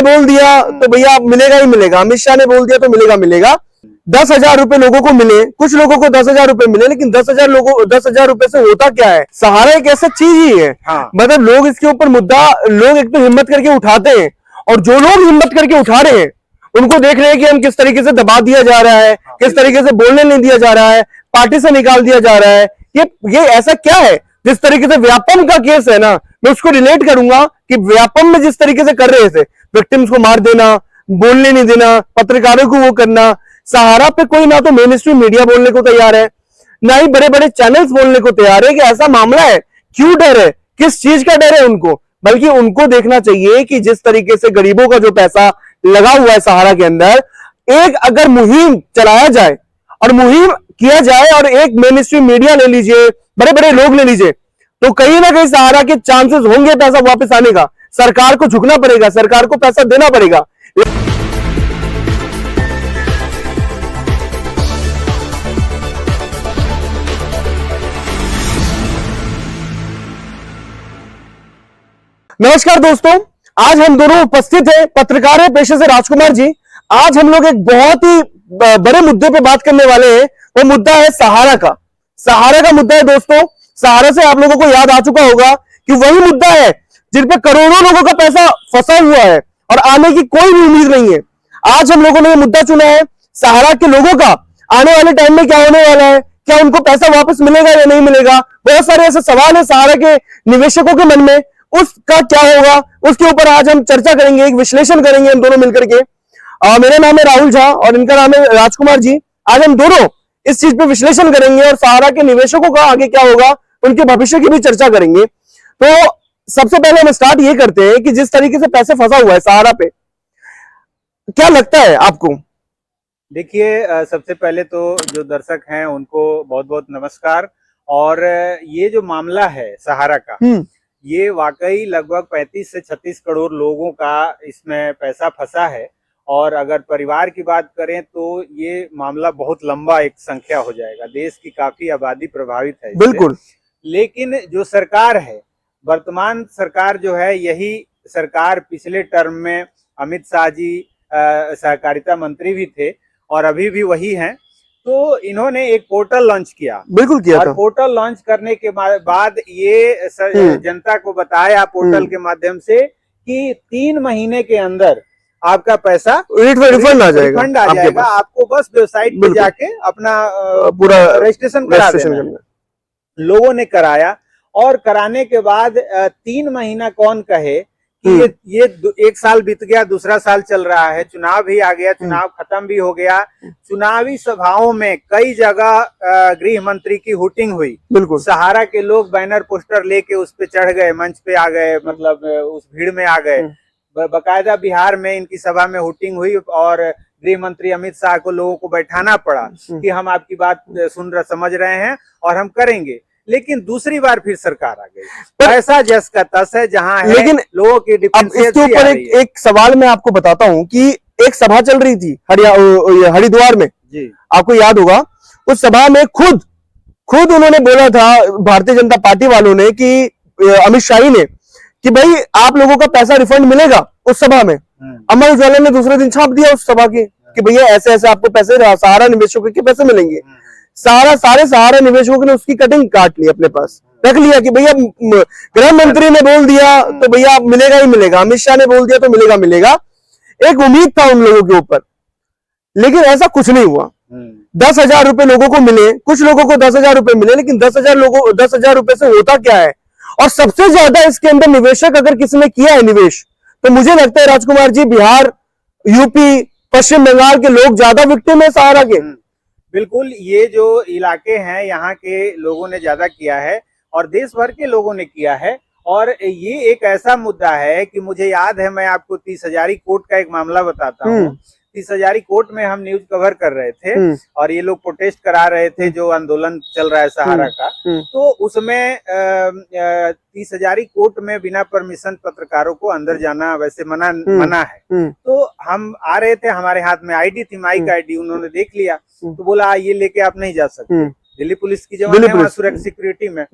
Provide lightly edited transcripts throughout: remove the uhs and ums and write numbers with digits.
बोल दिया तो भैया मिलेगा ही मिलेगा, अमित शाह ने बोल दिया तो मिलेगा मिलेगा। 10,000 रुपए लोगों को मिले, कुछ लोगों को 10,000 रुपए मिले, लेकिन 10,000 रुपए से होता क्या है? सहारा एक ऐसा चीज ही है। हाँ। मतलब लोग इसके ऊपर मुद्दा, लोग एक तो हिम्मत करके उठाते हैं, और जो लोग हिम्मत करके उठा रहे हैं उनको देख रहे हैं कि हम किस तरीके से दबा दिया जा रहा है, किस तरीके से बोलने नहीं दिया जा रहा है, पार्टी से निकाल दिया जा रहा है। ये ऐसा क्या है? जिस तरीके से व्यापम का केस है ना, मैं उसको रिलेट करूंगा कि व्यापम में जिस तरीके से कर रहे थे, विक्टिम्स को मार देना, बोलने नहीं देना, पत्रकारों को वो करना, सहारा पे कोई ना तो मेन स्ट्रीम मीडिया बोलने को तैयार है, ना ही बड़े बड़े चैनल्स बोलने को तैयार है कि ऐसा मामला है। क्यों डर है? किस चीज का डर है उनको? बल्कि उनको देखना चाहिए कि जिस तरीके से गरीबों का जो पैसा लगा हुआ है सहारा के अंदर, एक अगर मुहिम चलाया जाए और मुहिम किया जाए और एक मेन स्ट्रीम मीडिया ले लीजिए, बड़े बड़े लोग ले लीजिए, तो कहीं ना कहीं सहारा के चांसेस होंगे पैसा वापस आने का। सरकार को झुकना पड़ेगा, सरकार को पैसा देना पड़ेगा। नमस्कार दोस्तों, आज हम दोनों उपस्थित हैं, पत्रकार हैं पेशे से राजकुमार जी। आज हम लोग एक बहुत ही बड़े मुद्दे पे बात करने वाले हैं। वो मुद्दा है सहारा का। सहारा का मुद्दा है दोस्तों, सहारा से आप लोगों को याद आ चुका होगा कि वही मुद्दा है जिन पे करोड़ों लोगों का पैसा फंसा हुआ है और आने की कोई भी उम्मीद नहीं है। आज हम लोगों ने ये मुद्दा चुना है, सहारा के लोगों का आने वाले टाइम में क्या होने वाला है, क्या उनको पैसा वापस मिलेगा या नहीं मिलेगा। बहुत सारे ऐसे सवाल है सहारा के निवेशकों के मन में, उसका क्या होगा, उसके ऊपर आज हम चर्चा करेंगे, एक विश्लेषण करेंगे हम दोनों मिलकर के। मेरा नाम है राहुल झा और इनका नाम है राजकुमार जी। आज हम दोनों इस चीज पे विश्लेषण करेंगे और सहारा के निवेशकों का आगे क्या होगा, उनके भविष्य की भी चर्चा करेंगे। तो सबसे पहले हम स्टार्ट ये करते हैं कि जिस तरीके से पैसे फंसा हुआ है सहारा पे, क्या लगता है आपको? देखिए, सबसे पहले तो जो दर्शक हैं उनको बहुत बहुत नमस्कार। और ये जो मामला है सहारा का, ये वाकई लगभग 35 से 36 करोड़ लोगों का इसमें पैसा फंसा है। और अगर परिवार की बात करें तो ये मामला बहुत लंबा एक संख्या हो जाएगा, देश की काफी आबादी प्रभावित है इससे। बिल्कुल। लेकिन जो सरकार है, वर्तमान सरकार जो है, यही सरकार पिछले टर्म में अमित शाह जी सहकारिता मंत्री भी थे और अभी भी वही हैं। तो इन्होंने एक पोर्टल लॉन्च किया। बिल्कुल किया और था। पोर्टल लॉन्च करने के बाद ये जनता को बताया पोर्टल के माध्यम से कि 3 महीने के अंदर आपका पैसा रिफंड आ जाएगा। आपको बस वेबसाइट पे जाके अपना पूरा रजिस्ट्रेशन करा देना। लोगों ने कराया और कराने के बाद 3 महीना कौन कहे कि ये 1 साल बीत गया, दूसरा साल चल रहा है, चुनाव भी आ गया, चुनाव खत्म भी हो गया। चुनावी सभाओं में कई जगह गृह मंत्री की हुटिंग हुई। बिल्कुल। सहारा के लोग बैनर पोस्टर लेके उस पे चढ़ गए, मंच पे आ गए, मतलब उस भीड़ में आ गए। बकायदा बिहार में इनकी सभा में हुटिंग हुई और गृह मंत्री अमित शाह को लोगों को बैठाना पड़ा कि हम आपकी बात समझ रहे हैं और हम करेंगे। लेकिन दूसरी बार फिर सरकार आ गई। ऐसा जस का तस है जहां है, लेकिन लोगों की डिफेंसिव। इसके ऊपर एक सवाल मैं आपको बताता हूं कि एक सभा चल रही थी हरिद्वार में जी, आपको याद होगा। उस सभा में खुद उन्होंने बोला था, भारतीय जनता पार्टी वालों ने, कि अमित शाह ने, कि भाई आप लोगों का पैसा रिफंड मिलेगा। उस सभा में अमर उजाला ने दूसरे दिन छाप दिया उस सभा के कि भैया ऐसे ऐसे आपको पैसे, सहारा निवेशकों के पैसे मिलेंगे। सारे सहारा निवेशकों ने उसकी कटिंग काट ली, अपने पास रख लिया कि भैया गृह मंत्री ने बोल दिया तो भैया मिलेगा ही मिलेगा, अमित शाह ने बोल दिया तो मिलेगा मिलेगा। एक उम्मीद था उन लोगों के ऊपर, लेकिन ऐसा कुछ नहीं हुआ। 10,000 रुपए लोगों को मिले, कुछ लोगों को 10,000 रुपए मिले, लेकिन 10,000 रुपए से होता क्या है? और सबसे ज्यादा इसके अंदर निवेशक अगर किसी ने किया है निवेश, तो मुझे लगता है राजकुमार जी, बिहार, यूपी, पश्चिम बंगाल के लोग ज्यादा विक्टिम है सहारा के। बिल्कुल, ये जो इलाके हैं यहाँ के लोगों ने ज्यादा किया है और देश भर के लोगों ने किया है। और ये एक ऐसा मुद्दा है कि मुझे याद है, मैं आपको 30 हजारी कोर्ट का एक मामला बताता हूँ। 30 हजारी कोर्ट में हम न्यूज कवर कर रहे थे और ये लोग प्रोटेस्ट करा रहे थे, जो आंदोलन चल रहा है सहारा का। तो उसमें 30 हजारी कोर्ट में बिना परमिशन पत्रकारों को अंदर जाना वैसे मना है। तो हम आ रहे थे, हमारे हाथ में आईडी थी, माइक आईडी, उन्होंने देख लिया तो बोला ये लेके आप नहीं जा सकते, दिल्ली पुलिस की जवान है वहाँ सुरक्षा सिक्योरिटी में।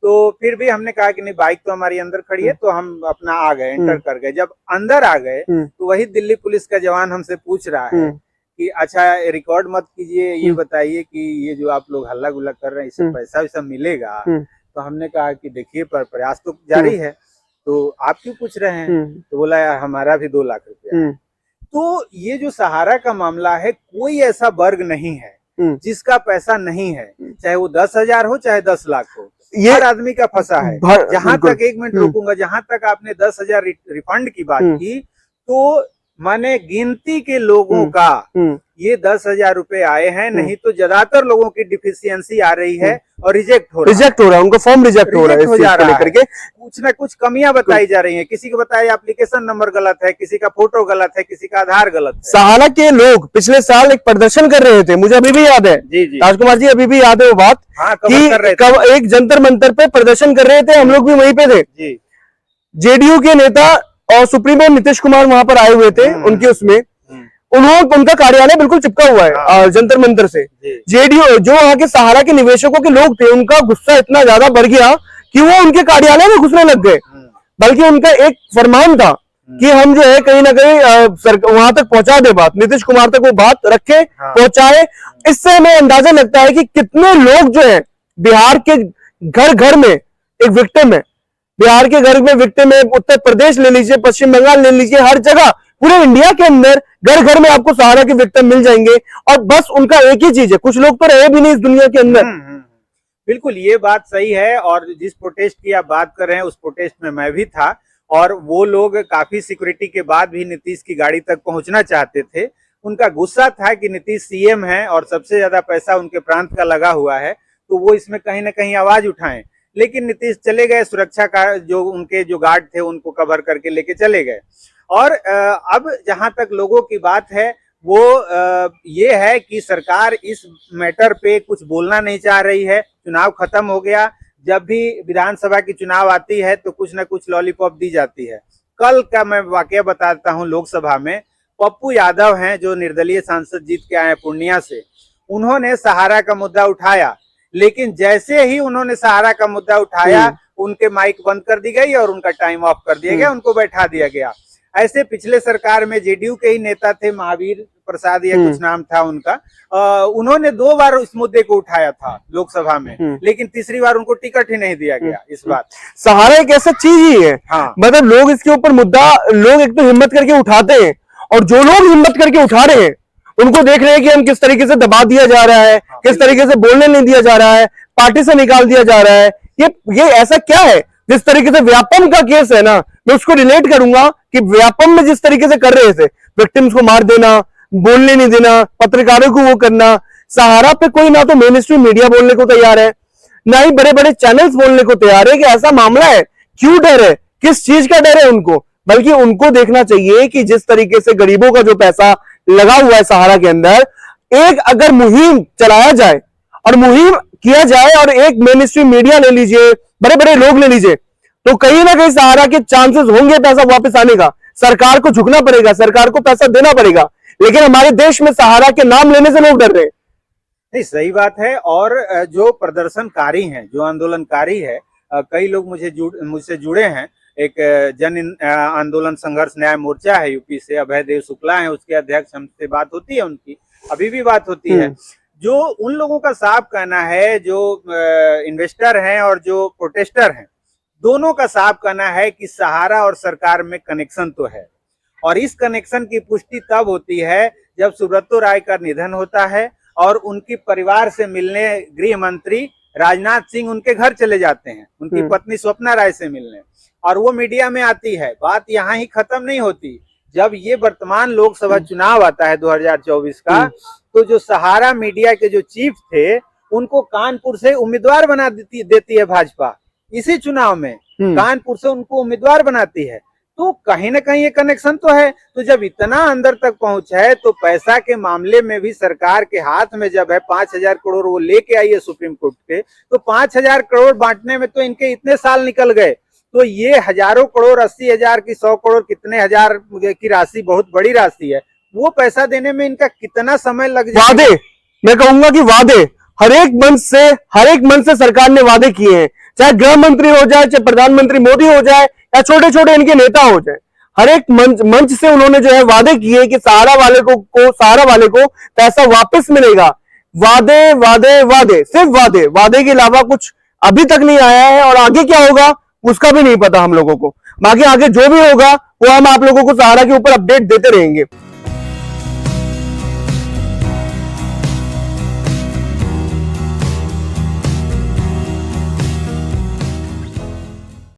तो फिर भी हमने कहा कि नहीं, बाइक तो हमारी अंदर खड़ी है, तो हम अपना आ गए, एंटर कर गए। जब अंदर आ गए तो वही दिल्ली पुलिस का जवान हमसे पूछ रहा है कि अच्छा रिकॉर्ड मत कीजिए, ये बताइए कि ये जो आप लोग हल्ला गुल्ला कर रहे हैं इससे पैसा वैसा मिलेगा? तो हमने कहा कि देखिए प्रयास तो जारी है, तो आप क्यों पूछ रहे हैं? तो बोला यार हमारा भी 2 लाख रुपया है। तो ये जो सहारा का मामला है, कोई ऐसा वर्ग नहीं है जिसका पैसा नहीं है, चाहे वो 10,000 हो चाहे 10 लाख हो, हर आदमी का फंसा है। जहां तक 1 मिनट रोकूंगा, जहां तक आपने 10,000 रिफंड की बात की, तो माने गिनती के लोगों का ये 10,000 रुपए आए हैं, नहीं तो ज्यादातर लोगों की डिफिशियंसी आ रही है और रिजेक्ट हो रहा है, उनका फॉर्म रिजेक्ट हो रहा है। कुछ ना कुछ कमियां बताई जा रही हैं। किसी को बताया एप्लीकेशन नंबर गलत है, किसी का फोटो गलत है, किसी का आधार गलत है। सहारा के लोग पिछले साल एक प्रदर्शन कर रहे थे, मुझे अभी भी याद है। जी जी राजकुमार जी, अभी भी याद है वो बात। हाँ, कि एक जंतर मंतर पे प्रदर्शन कर रहे थे, हम लोग भी वहीं पे थे जी। जेडीयू के नेता और सुप्रीमो नीतीश कुमार वहां पर आए हुए थे, उनके उसमें उनका कार्यालय बिल्कुल चिपका हुआ है जंतर मंतर से। जेडीयू जो वहां के सहारा के निवेशकों के लोग थे, उनका गुस्सा इतना ज्यादा बढ़ गया कि वो उनके कार्यालय में घुसने लग गए। बल्कि उनका एक फरमान था कि हम जो है कहीं ना कहीं वहां तक पहुंचा दे बात, नीतीश कुमार तक वो बात रखे, पहुंचाए। इससे हमें अंदाजा लगता है कि कितने लोग जो है बिहार के घर घर में एक विक्टिम है, बिहार के घर में विक्टिम है। उत्तर प्रदेश ले लीजिए, पश्चिम बंगाल ले लीजिए, हर जगह पूरे इंडिया के अंदर घर घर में आपको सहारा के विक्टिम मिल जाएंगे। और बस उनका एक ही चीज है, कुछ लोग तो रहे भी नहीं इस दुनिया के अंदर। बिल्कुल ये बात सही है। और जिस प्रोटेस्ट की आप बात कर रहे हैं, उस प्रोटेस्ट में मैं भी था, और वो लोग काफी सिक्योरिटी के बाद भी नीतीश की गाड़ी तक पहुंचना चाहते थे। उनका गुस्सा था कि नीतीश सीएम है और सबसे ज्यादा पैसा उनके प्रांत का लगा हुआ है, तो वो इसमें कहीं ना कहीं आवाज उठाएं। लेकिन नीतीश चले गए, सुरक्षा का जो उनके जो गार्ड थे उनको कवर करके लेके चले गए। और अब जहां तक लोगों की बात है, वो ये है कि सरकार इस मैटर पे कुछ बोलना नहीं चाह रही है। चुनाव खत्म हो गया, जब भी विधानसभा की चुनाव आती है तो कुछ ना कुछ लॉलीपॉप दी जाती है। कल का मैं वाकया बताता हूं। लोकसभा में पप्पू यादव हैं, जो निर्दलीय सांसद जीत के आए हैं पूर्णिया से, उन्होंने सहारा का मुद्दा उठाया। लेकिन जैसे ही उन्होंने सहारा का मुद्दा उठाया, उनके माइक बंद कर दी गई और उनका टाइम ऑफ कर दिया गया, उनको बैठा दिया गया। ऐसे पिछले सरकार में जेडीयू के ही नेता थे, महावीर प्रसाद या कुछ नाम था उनका, उन्होंने 2 बार इस मुद्दे को उठाया था लोकसभा में, लेकिन तीसरी बार उनको टिकट ही नहीं दिया गया। इस बार सहारा एक ऐसा चीज ही है, मतलब लोग इसके ऊपर मुद्दा लोग एक तो हिम्मत करके उठाते हैं, और जो लोग हिम्मत करके उठा रहे हैं उनको देख रहे हैं कि हम किस तरीके से दबा दिया जा रहा है, किस तरीके से बोलने नहीं दिया जा रहा है, पार्टी से निकाल दिया जा रहा है। ये ऐसा क्या है? जिस तरीके से व्यापम का केस है ना, मैं उसको रिलेट करूंगा कि व्यापम में जिस तरीके से कर रहे थे, विक्टिम्स को मार देना, बोलने नहीं देना, पत्रकारों को वो करना, सहारा पे कोई ना तो मेन स्ट्रीम मीडिया बोलने को तैयार है, ना ही बड़े बड़े चैनल्स बोलने को तैयार है कि ऐसा मामला है। क्यों डर है? किस चीज का डर है उनको? बल्कि उनको देखना चाहिए कि जिस तरीके से गरीबों का जो पैसा लगा हुआ है सहारा के अंदर, एक अगर मुहिम चलाया जाए और मुहिम किया जाए, और एक मेन स्ट्रीम मीडिया ले लीजिए, बड़े बड़े लोग ले लीजिए, तो कहीं ना कहीं सहारा के चांसेस होंगे पैसा वापस आने का। सरकार को झुकना पड़ेगा, सरकार को पैसा देना पड़ेगा, लेकिन हमारे देश में सहारा के नाम लेने से लोग डर रहे हैं। नहीं, सही बात है। और जो प्रदर्शनकारी हैं, जो आंदोलनकारी है, कई लोग मुझसे जुड़े हैं। एक जन आंदोलन संघर्ष न्याय मोर्चा है यूपी से, अभय देव शुक्ला है उसके अध्यक्ष, हमसे बात होती है उनकी, अभी भी बात होती है। जो उन लोगों का साफ कहना है, जो इन्वेस्टर हैं और जो प्रोटेस्टर हैं, दोनों का साफ कहना है कि सहारा और सरकार में कनेक्शन तो है, और इस कनेक्शन की पुष्टि तब होती है जब सुब्रतो राय का निधन होता है और उनकी परिवार से मिलने गृह मंत्री राजनाथ सिंह उनके घर चले जाते हैं, उनकी पत्नी स्वप्ना राय से मिलने, और वो मीडिया में आती है। बात यहाँ ही खत्म नहीं होती। जब ये वर्तमान लोकसभा चुनाव आता है 2024 का, तो जो सहारा मीडिया के जो चीफ थे, उनको कानपुर से उम्मीदवार बना देती है भाजपा। इसी चुनाव में कानपुर से उनको उम्मीदवार बनाती है। तो कहीं ना कहीं ये कनेक्शन तो है। तो जब इतना अंदर तक पहुंच है, तो पैसा के मामले में भी सरकार के हाथ में जब है 5,000 करोड़ वो लेके आई है सुप्रीम कोर्ट के, तो 5,000 करोड़ बांटने में तो इनके इतने साल निकल गए। तो ये हजारों करोड़, 80,000 की 100 करोड़, कितने हजार की राशि, बहुत बड़ी राशि है, वो पैसा देने में इनका कितना समय लग जाए। वादे, मैं कहूंगा कि वादे हर एक मंच से सरकार ने वादे किए हैं, चाहे गृह मंत्री हो जाए, चाहे प्रधानमंत्री मोदी हो जाए, या छोटे छोटे इनके नेता हो जाए, हर एक मंच से उन्होंने जो है वादे किए कि सहारा वाले को पैसा वापस मिलेगा। वादे वादे वादे, सिर्फ वादे, वादे के अलावा कुछ अभी तक नहीं आया है, और आगे क्या होगा उसका भी नहीं पता हम लोगों को। बाकी आगे जो भी होगा वो हम आप लोगों को सहारा के ऊपर अपडेट देते रहेंगे।